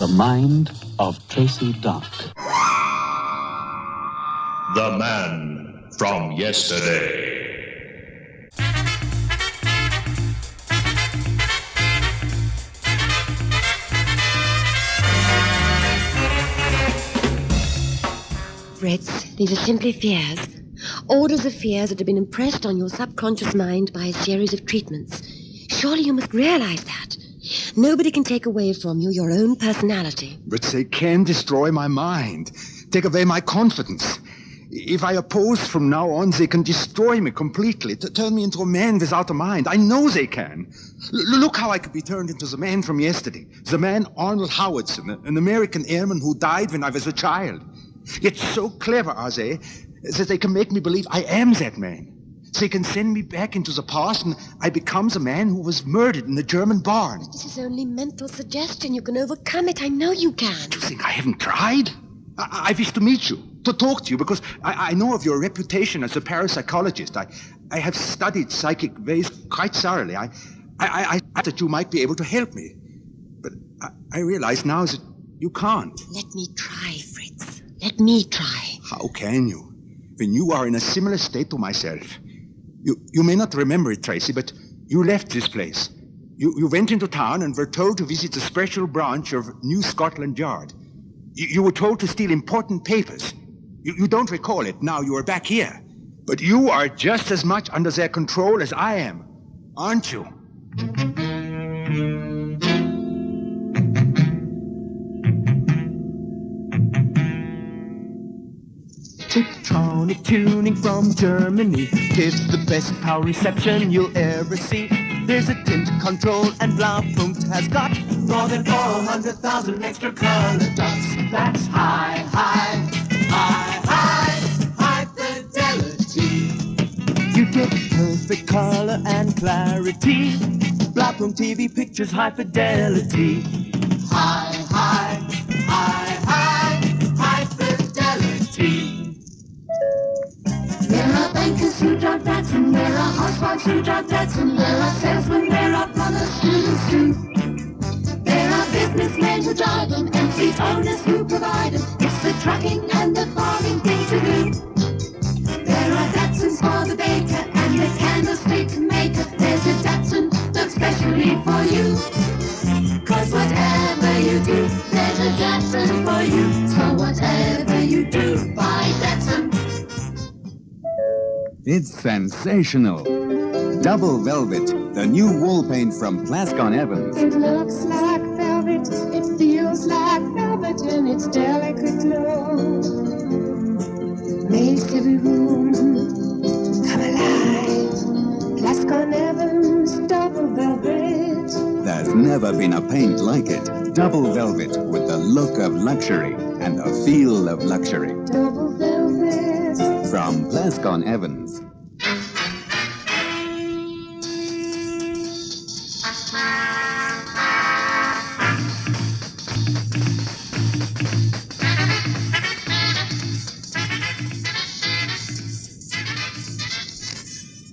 The mind of Tracy Dark. The man from yesterday. Fritz, these are simply fears. Orders of fears that have been impressed on your subconscious mind by a series of treatments. Surely you must realize that. Nobody can take away from you your own personality. But they can destroy my mind, take away my confidence. If I oppose from now on, they can destroy me completely, to turn me into a man without a mind. I know they can. Look how I could be turned into the man from yesterday. The man Arnold Howardson, an American airman who died when I was a child. Yet so clever are they that they can make me believe I am that man. They can send me back into the past and I become the man who was murdered in the German barn. This is only mental suggestion. You can overcome it. I know you can. Do you think I haven't tried? I wish to meet you, to talk to you, because I know of your reputation as a parapsychologist. I have studied psychic ways quite thoroughly. I thought that you might be able to help me. But I realize now that you can't. Let me try, Fritz. Let me try. How can you? When you are in a similar state to myself. You may not remember it, Tracy, but you left this place. You went into town and were told to visit a special branch of New Scotland Yard. You were told to steal important papers. You don't recall it now you are back here. But you are just as much under their control as I am, aren't you? Tiptronic tuning from Germany gives the best power reception you'll ever see. There's a tint control and Blaupunkt has got more than 400,000 extra color dots. That's high fidelity. You get perfect color and clarity. Blaupunkt TV pictures high fidelity. High fidelity. There are bankers who drive Datsun, there are housewives who drive Datsun, there are salesmen, there are plumbers, students too. There are businessmen who drive them, and fleet owners who provide them. It's the trucking and the farming thing to do. There are Datsuns for the baker and the candlestick maker. There's a Datsun built specially for you. 'Cause whatever you do, there's a Datsun for you. So whatever you do, buy Datsun. It's sensational. Double Velvet, the new wall paint from Plascon Evans. It looks like velvet, it feels like velvet in its delicate glow. Makes every room come alive. Plascon Evans, double velvet. There's never been a paint like it. Double Velvet with the look of luxury and the feel of luxury. Double velvet. From Plascon Evans.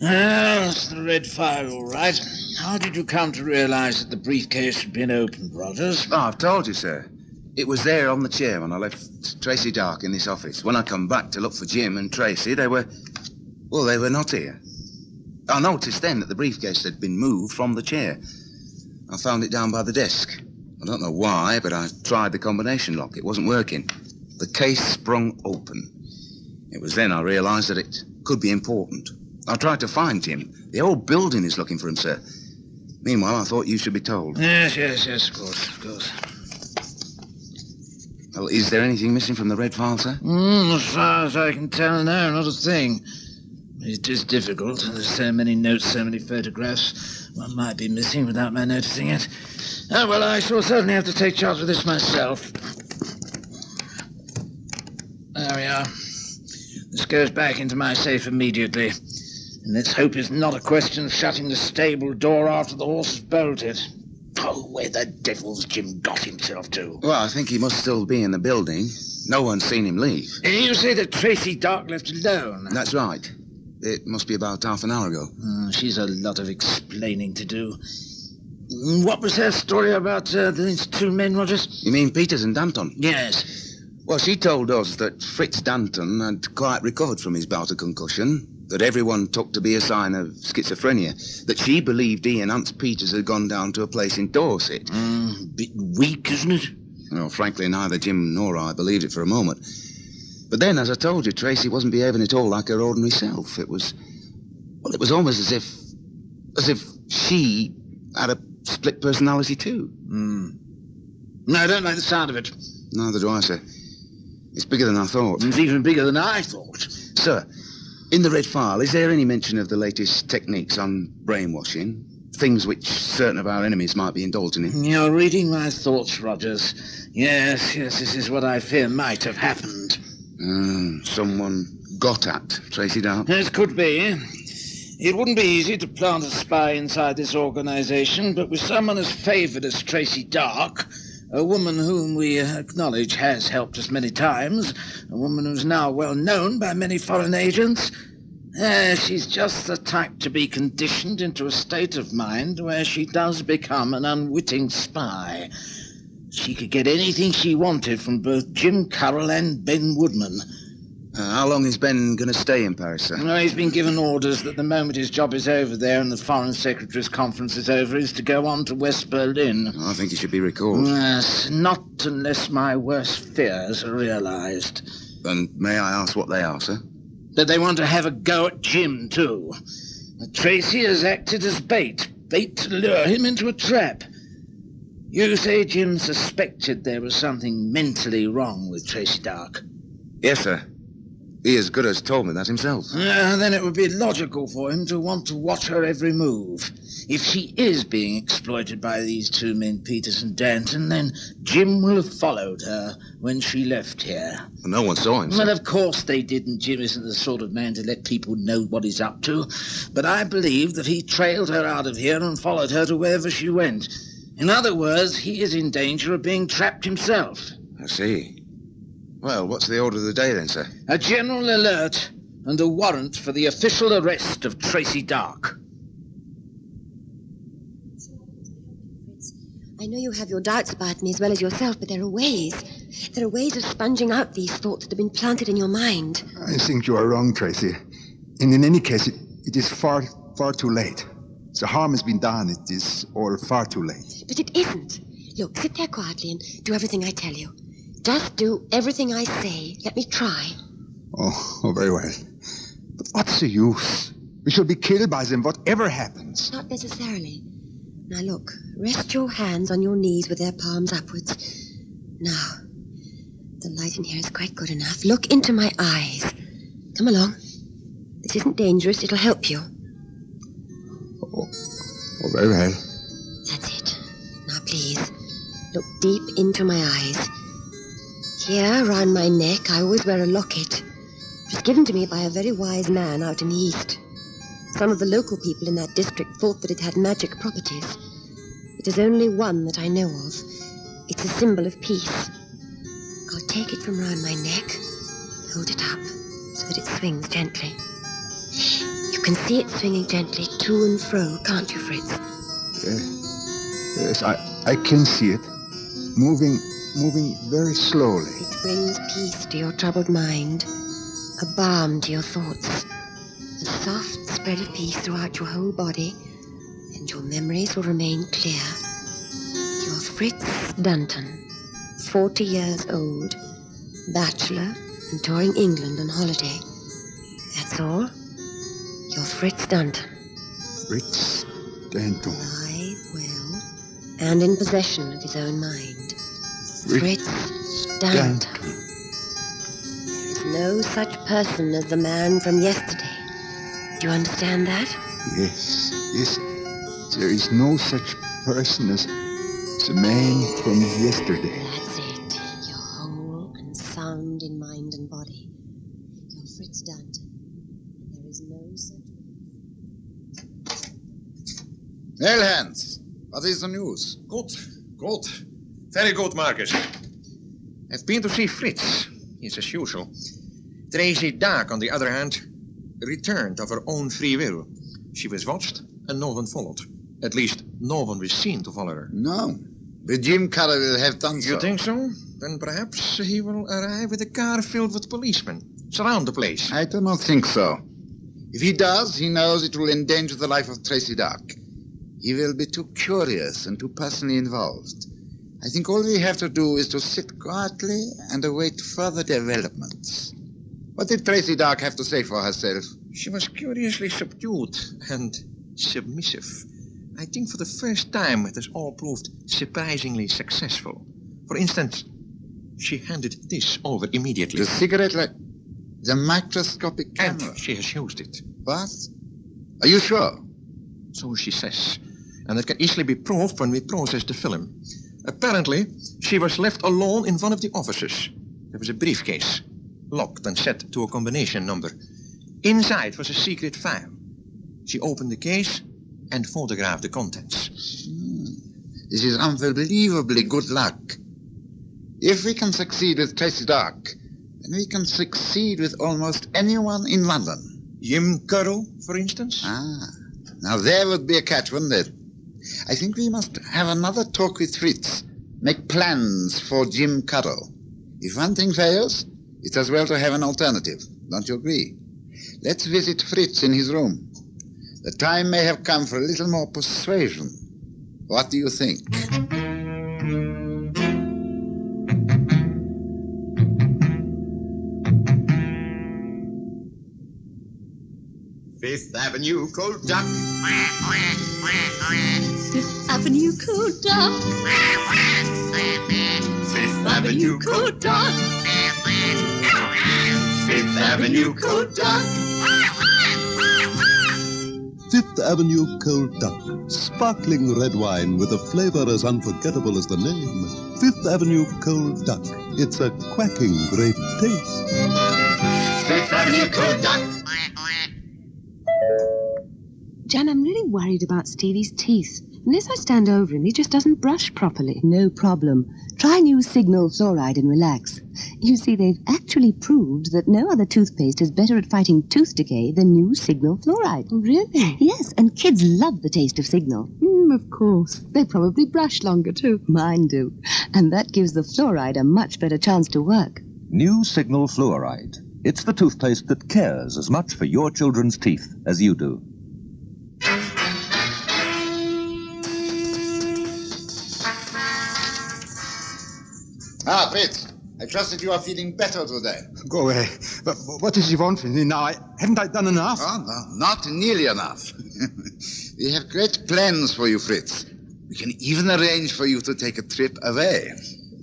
That's the red file, all right. How did you come to realize that the briefcase had been opened, Rogers? Oh, I've told you, sir. It was there on the chair when I left Tracy Dark in this office. When I come back to look for Jim and Tracy, they were not here. I noticed then that the briefcase had been moved from the chair. I found it down by the desk. I don't know why, but I tried the combination lock. It wasn't working. The case sprung open. It was then I realized that it could be important. I tried to find Jim. The whole building is looking for him, sir. Meanwhile, I thought you should be told. Yes, of course. Well, is there anything missing from the red file, sir? As far as I can tell, no, not a thing. It is difficult. There's so many notes, so many photographs. One might be missing without my noticing it. Oh, well, I shall certainly have to take charge of this myself. There we are. This goes back into my safe immediately. And let's hope it's not a question of shutting the stable door after the horse has bolted. Oh, where the devil's Jim got himself to? Well, I think he must still be in the building. No one's seen him leave. You say that Tracy Dark left alone? That's right. It must be about half an hour ago. She's a lot of explaining to do. What was her story about these two men, Rogers? You mean Peters and Danton? Yes. Well, she told us that Fritz Danton had quite recovered from his bout of concussion, that everyone took to be a sign of schizophrenia, that she believed he and Hans Peters had gone down to a place in Dorset. Bit weak, isn't it? Well, frankly, neither Jim nor I believed it for a moment. But then, as I told you, Tracy wasn't behaving at all like her ordinary self. It was almost as if she had a split personality too. No, I don't like the sound of it. Neither do I, sir. It's bigger than I thought. It's even bigger than I thought. Sir, in the red file, is there any mention of the latest techniques on brainwashing? Things which certain of our enemies might be indulging in? You're reading my thoughts, Rogers. Yes, this is what I fear might have happened. Someone got at Tracy Dark? Yes, could be. It wouldn't be easy to plant a spy inside this organization, but with someone as favored as Tracy Dark, a woman whom we acknowledge has helped us many times, a woman who's now well known by many foreign agents, she's just the type to be conditioned into a state of mind where she does become an unwitting spy. She could get anything she wanted from both Jim Carroll and Ben Woodman. How long is Ben going to stay in Paris, sir? Well, he's been given orders that the moment his job is over there and the Foreign Secretary's conference is over, is to go on to West Berlin. I think he should be recalled. Yes, not unless my worst fears are realized. And may I ask what they are, sir? That they want to have a go at Jim, too. Tracy has acted as bait to lure him into a trap. You say Jim suspected there was something mentally wrong with Tracy Dark? Yes, sir. He as good as told me that himself. Then it would be logical for him to want to watch her every move. If she is being exploited by these two men, Peters and Danton, then Jim will have followed her when she left here. No one saw him, sir. Well, of course they didn't. Jim isn't the sort of man to let people know what he's up to. But I believe that he trailed her out of here and followed her to wherever she went. In other words, he is in danger of being trapped himself. I see. Well, what's the order of the day then, sir? A general alert and a warrant for the official arrest of Tracy Dark. I know you have your doubts about me as well as yourself, but there are ways. There are ways of sponging out these thoughts that have been planted in your mind. I think you are wrong, Tracy. And in any case, it is far, far too late. The harm has been done. It is all far too late. But it isn't. Look, sit there quietly and do everything I tell you. Just do everything I say. Let me try. Oh, very well. But what's the use? We shall be killed by them, whatever happens. Not necessarily. Now look, rest your hands on your knees with their palms upwards. Now, the light in here is quite good enough. Look into my eyes. Come along. This isn't dangerous. It'll help you. Oh, very well. That's it. Now, please, look deep into my eyes. Here, round my neck, I always wear a locket. It was given to me by a very wise man out in the east. Some of the local people in that district thought that it had magic properties. It is only one that I know of. It's a symbol of peace. I'll take it from round my neck, hold it up so that it swings gently. You can see it swinging gently to and fro, can't you, Fritz? Yes, I can see it. Moving very slowly. It brings peace to your troubled mind, a balm to your thoughts, a soft spread of peace throughout your whole body, and your memories will remain clear. You're Fritz Danton, 40 years old, bachelor, and touring England on holiday. That's all. You're Fritz Danton. Fritz Danton. Alive, well, and in possession of his own mind. Fritz Danton. There is no such person as the man from yesterday. Do you understand that? Yes. There is no such person as the man from yesterday. That's it. You're whole and sound in mind and body. You're Fritz Danton. And there is no such... Well, Hans, what is the news? Good. Very good, Marcus. I've been to see Fritz. It's as usual. Tracy Dark, on the other hand, returned of her own free will. She was watched and no one followed. At least, no one was seen to follow her. No, but Jim Carroll will have done so. You think so? Then perhaps he will arrive with a car filled with policemen. Surround the place. I do not think so. If he does, he knows it will endanger the life of Tracy Dark. He will be too curious and too personally involved. I think all we have to do is to sit quietly and await further developments. What did Tracy Dark have to say for herself? She was curiously subdued and submissive. I think for the first time it has all proved surprisingly successful. For instance, she handed this over immediately. The cigarette light? The microscopic camera? And she has used it. What? Are you sure? So she says. And it can easily be proved when we process the film. Apparently, she was left alone in one of the offices. There was a briefcase, locked and set to a combination number. Inside was a secret file. She opened the case and photographed the contents. This is unbelievably good luck. If we can succeed with Tracy Dark, then we can succeed with almost anyone in London. Jim Carroll, for instance? Now there would be a catch, wouldn't it? I think we must have another talk with Fritz. Make plans for Jim Carroll. If one thing fails, it's as well to have an alternative. Don't you agree? Let's visit Fritz in his room. The time may have come for a little more persuasion. What do you think? Fifth Avenue cold duck. Fifth Avenue cold duck. Fifth Avenue cold duck. Fifth Avenue cold duck. Fifth Avenue Cold Duck. Sparkling red wine with a flavor as unforgettable as the name. Fifth Avenue Cold Duck. It's a quacking great taste. Fifth Avenue Cold Duck. Jan, I'm really worried about Stevie's teeth. Unless I stand over him, he just doesn't brush properly. No problem. Try new Signal Fluoride and relax. You see, they've actually proved that no other toothpaste is better at fighting tooth decay than new Signal Fluoride. Really? Yes, and kids love the taste of Signal. Of course. They probably brush longer, too. Mine do. And that gives the fluoride a much better chance to work. New Signal Fluoride. It's the toothpaste that cares as much for your children's teeth as you do. Fritz, I trust that you are feeling better today. Go away. But what does he want from me now? Haven't I done enough? Oh, no, not nearly enough. We have great plans for you, Fritz. We can even arrange for you to take a trip away.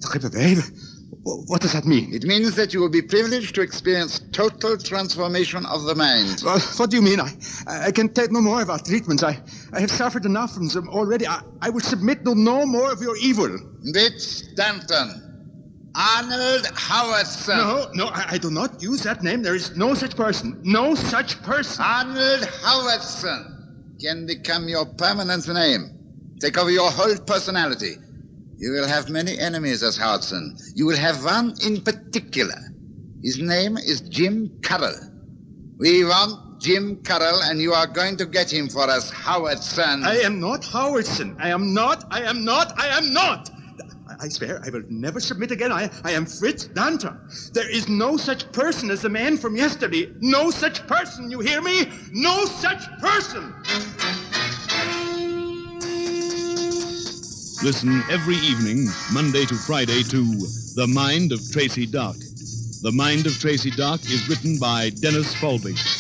Trip away? What does that mean? It means that you will be privileged to experience total transformation of the mind. Well, what do you mean? I can take no more of our treatments. I have suffered enough from them already. I will submit to no more of your evil. Bitch Stanton. Arnold Howardson. No, I do not use that name. There is no such person. No such person. Arnold Howardson can become your permanent name. Take over your whole personality. You will have many enemies as Howardson. You will have one in particular. His name is Jim Carroll. We want Jim Carroll, and you are going to get him for us, Howardson. I am not Howardson. I am not. I swear I will never submit again. I am Fritz Danton. There is no such person as the man from yesterday. No such person, you hear me? No such person! Listen every evening, Monday to Friday, to The Mind of Tracy Dark. The Mind of Tracy Dark is written by Dennis Folbigge.